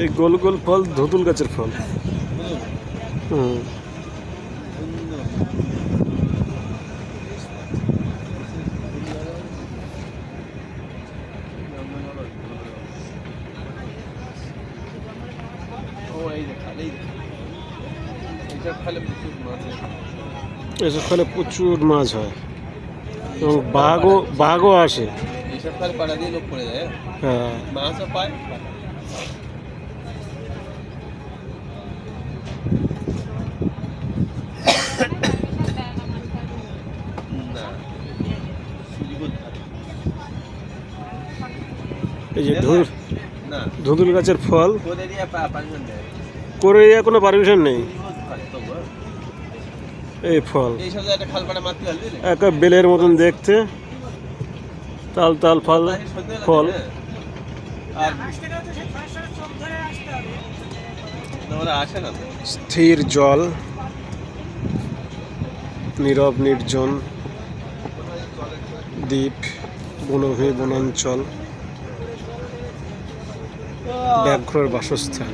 এই গোল গোল ফল ধুতুল গাছের ফল। হুম। এসব ফলে প্রচুর মাছ হয় এবং বাঘও আসে। এইসব ফল পাড়া দিয়ে লোক পড়ে যায়। হ্যাঁ, মাছও পায়। এই যে ধুতুল গাছের ফল করে কোনো পারমিশন নেই। এই ফল একটা বেলের মতন দেখতে, তাল তাল ফল ফল। স্থির জল, নীরব নির্জন দ্বীপ, বনভূমি বনাঞ্চল, ব্যাঘ্রর বাসস্থান।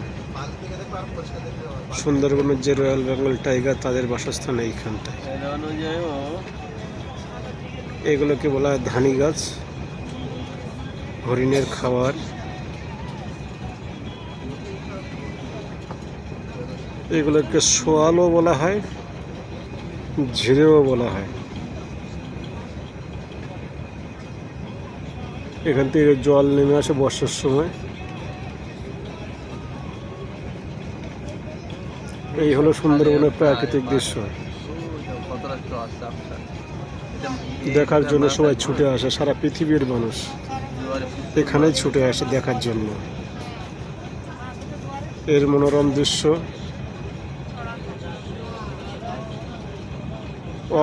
সুন্দরবনের যে রয়্যাল বেঙ্গল টাইগার, তাদের বাসস্থান এইখানটায়। এগুলোকে বলা হয় ধানি গাছ, হরিণের খাবার। এগুলোকে সোয়ালও বলা হয়, ঝিরেও বলা হয়। এখান থেকে জল নেমে আসে বর্ষার সময়। এই হলো সুন্দরবনের প্রাকৃতিক দৃশ্য। দেখার জন্য সবাই ছুটে আসে, সারা পৃথিবীর মানুষ এখানেই ছুটে আসে দেখার জন্য। এর মনোরম দৃশ্য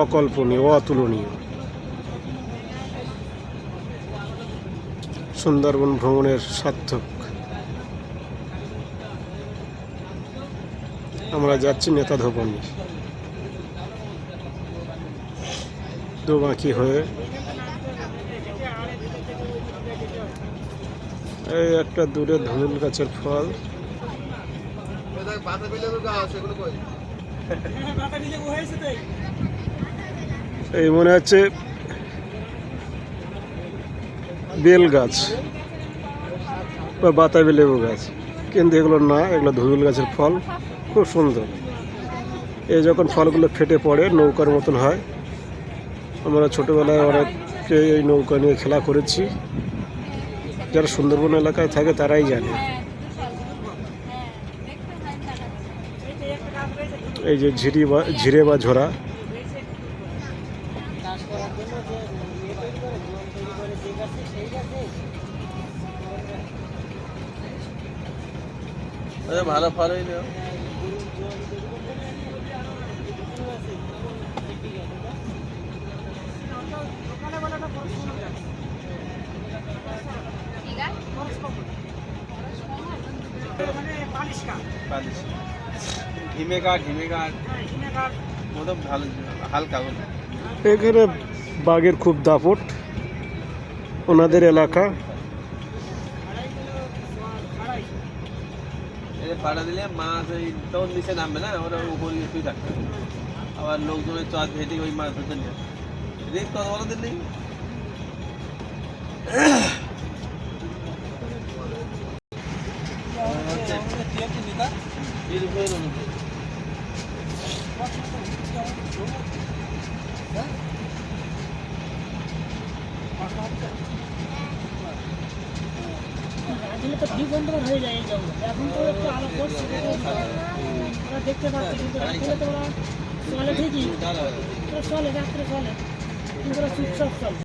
অকল্পনীয়, অতুলনীয়। সুন্দরবন ভ্রমণের সার্থক। আমরা যাচ্ছি নেতাধোপানি, দোবাঁকি হয়ে। এই একটা দূরে ধুতুল গাছের ফল। এই মনে হচ্ছে বেল গাছ বা বাতাবি লেবু গাছ, কিন্তু এগুলো না, এগুলো ধুতুল গাছের ফল। খুব সুন্দর। এই যখন ফলগুলো ফেটে পড়ে নৌকার মতন হয়। আমরা ছোটোবেলায় অনেককে এই নৌকা নিয়ে খেলা করেছি। যারা সুন্দরবন এলাকায় থাকে তারাই জানে। এই যে ঝিরে বা ঝরা, ভালো ফল হইল। এখানে বাঘের খুব দাপট, ওনাদের এলাকা। পাড়া দিলে মাছ ওই তখন নিচে নামবে না, ওরা উপরে শুয়ে থাকবে। আবার লোকজনের চট ভেটে ওই মাছ ধরতে নিয়ে রেট কত বলো দিন নেই। তো 2 ঘন্টা হয়ে যায় এই জঙ্গল। এখন তো একটু আলো করছে, ওরা দেখতে পাচ্ছে, কিন্তু আসলে তো ওরা চলে ঠিকই, ওরা চলে রাত্রে চলে, কিন্তু ওরা চুপচাপ চলে।